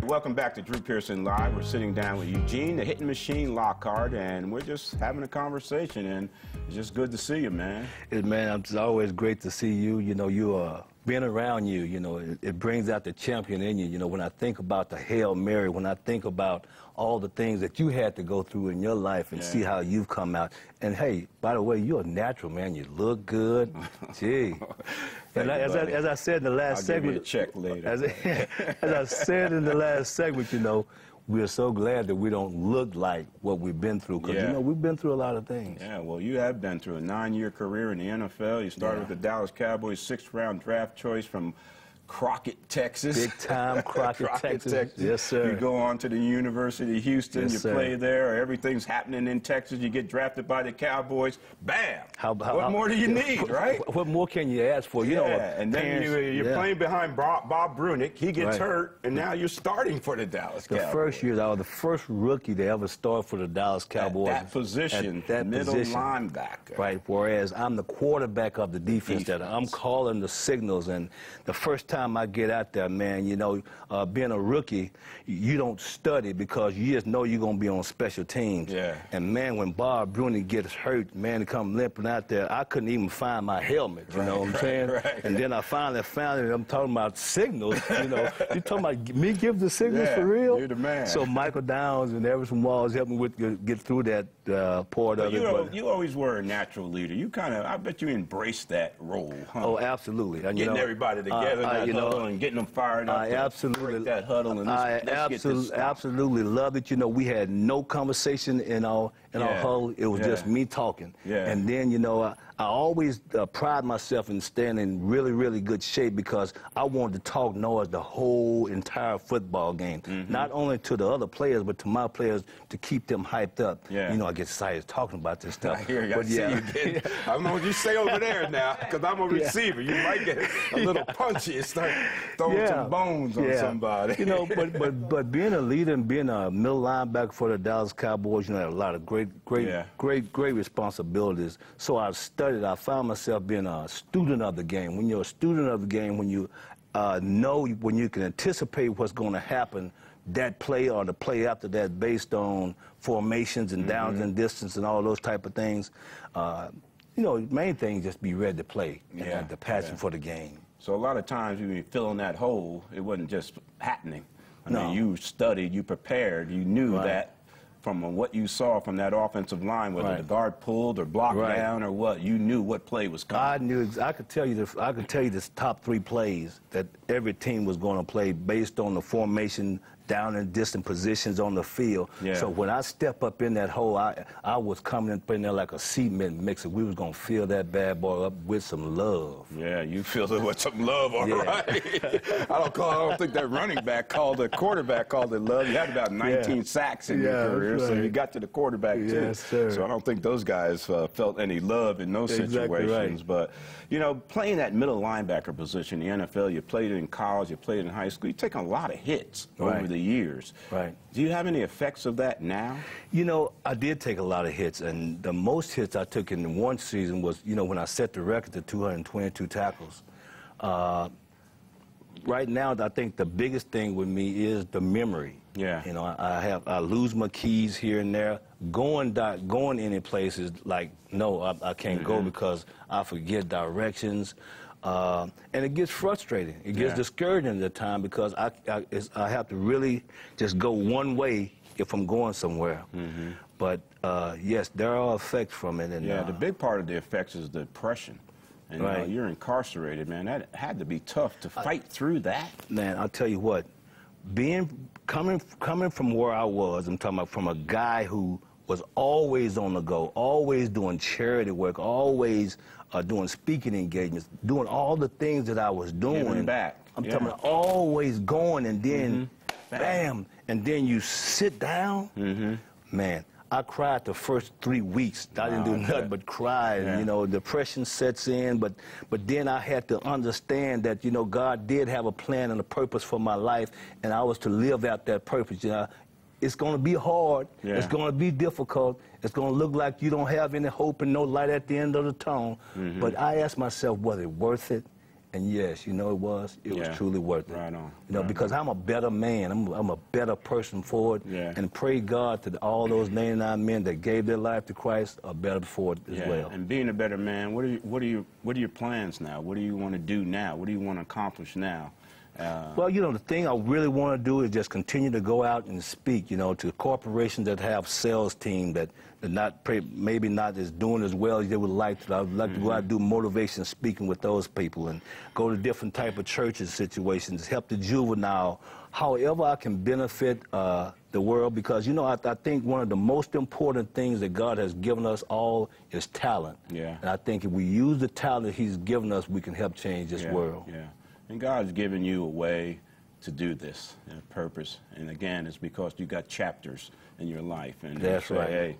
Welcome back to Drew Pearson Live. We're sitting down with Eugene, the hitting machine Lockhart, and we're just having a conversation, and it's just good to see you, man. Man, it's always great to see you. You know, being around you, it brings out the champion in you. You know, when I think about the Hail Mary, when I think about all the things that you had to go through in your life and see how you've come out. And hey, by the way, you're a natural, man. You look good. Gee. And as I said in the last segment, I'll give you a check later. As I said in the last segment, we're so glad that we don't look like what we've been through, because, we've been through a lot of things. Yeah, well, you have been through a 9-year career in the NFL. You started with the Dallas Cowboys, 6th-round draft choice from Crockett, Texas. Big time Crockett, Texas. Yes, sir. You go on to the University of Houston. Yes, you sir. Play there. Everything's happening in Texas. You get drafted by the Cowboys. Bam! What more do you need, right? What more can you ask for? And then you're playing behind Bob Brunick. He gets hurt, and now you're starting for the Dallas Cowboys. The first year, I was the first rookie to ever start for the Dallas Cowboys. At that position, middle linebacker. Right, whereas I'm the quarterback of the defense. That I'm calling the signals, and the first time I get out there, man, being a rookie, you don't study because you just know you're going to be on special teams. Yeah. And, man, when Bob Brunick gets hurt, man, to come limping out there, I couldn't even find my helmet, you know what I'm saying? Right. And then I finally found it, and I'm talking about signals, you talking about me give the signals for real? You're the man. So Michael Downs and Everson Walls helped me get through that part of it. You always were a natural leader. You I bet you embraced that role, huh? Oh, absolutely. And, getting everybody together and getting them fired up. I absolutely break that huddle and I absolutely loved it. We had no conversation in our huddle. It was just me talking. Yeah. And then, I always pride myself in staying in really, really good shape because I wanted to talk noise the whole entire football game. Not only to the other players, but to my players to keep them hyped up. Yeah. I get excited talking about this stuff. I hear you. I don't know what you say over there now, because I'm a receiver. You might get a little punchy and start throwing some bones on somebody. But being a leader and being a middle linebacker for the Dallas Cowboys, had a lot of great responsibilities. So I studied. I found myself being a student of the game. When you're a student of the game, when you when you can anticipate what's going to happen, that play or the play after that, based on formations and downs and distance and all those type of things, the main thing is just be ready to play and the passion for the game. So a lot of times when you fill in that hole, it wasn't just happening. I mean, you studied, you prepared, you knew that from what you saw from that offensive line, whether the guard pulled or blocked down or what, you knew what play was coming. I knew. I could tell you the top 3 plays that every team was going to play based on the formation, down and distant positions on the field. So when I step up in that hole, I was coming up in there like a cement mixer. We was going to fill that bad boy up with some love. Yeah, you filled it with some love, all right. I don't think that running back the quarterback called it love. You had about 19 sacks in your career, so you got to the quarterback too. Yes, sir. So I don't think those guys felt any love in those situations. But, playing that middle linebacker position in the NFL, you played it in college, you played it in high school, you've taken a lot of hits over the years. Do you have any effects of that now? I did take a lot of hits, and the most hits I took in one season was, when I set the record to 222 tackles. Right now, I think the biggest thing with me is the memory. I lose my keys here and there. Going any places like, no, I can't go because I forget directions. And it gets frustrating. It gets discouraging at the time because I have to really just go one way if I'm going somewhere. But, yes, there are effects from it. And, the big part of the effects is the depression. And you're incarcerated, man. That had to be tough to fight through that. Man, I'll tell you what, coming from where I was, I'm talking about from a guy who was always on the go, always doing charity work, always doing speaking engagements, doing all the things that I was doing. Giving back. I'm talking about always going, and then, bam, and then you sit down. Man, I cried the first 3 weeks. I didn't do nothing but cry. And, depression sets in. But then I had to understand that, God did have a plan and a purpose for my life, and I was to live out that purpose. It's going to be hard. It's going to be difficult. It's going to look like you don't have any hope and no light at the end of the tunnel. But I asked myself, was it worth it? And yes, you know it was truly worth it. Right on. You know, because I'm a better man. I'm a better person for it. Yeah. And pray God that all those 99 men that gave their life to Christ are better for it as well. And being a better man, what are your plans now? What do you want to do now? What do you want to accomplish now? Well, you know, the thing I really want to do is just continue to go out and speak, you know, to corporations that have sales team that maybe not as doing as well as they would like to. I would like to go out and do motivation speaking with those people and go to different type of churches situations, help the juvenile, however I can benefit the world, because, you know, I think one of the most important things that God has given us all is talent. Yeah. And I think if we use the talent he's given us, we can help change this world. Yeah. And God's given you a way to do this, a purpose. And again, it's because you got chapters in your life. And that's right. Hey,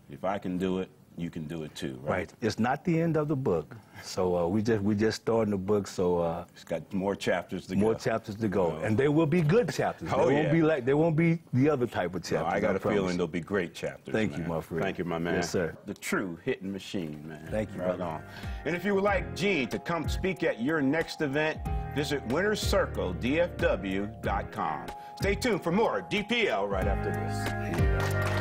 if I can do it, you can do it too, right? Right. It's not the end of the book. So we just starting the book. So it's got more chapters to go. More chapters to go, and they will be good chapters. They won't be the other type of chapters. No, I got a feeling they'll be great chapters. Thank you, my friend. Thank you, my man. Yes, sir. The true hitting machine, man. Thank you. Right on. And if you would like Gene to come speak at your next event, visit winnerscircledfw.com. Stay tuned for more DPL right after this.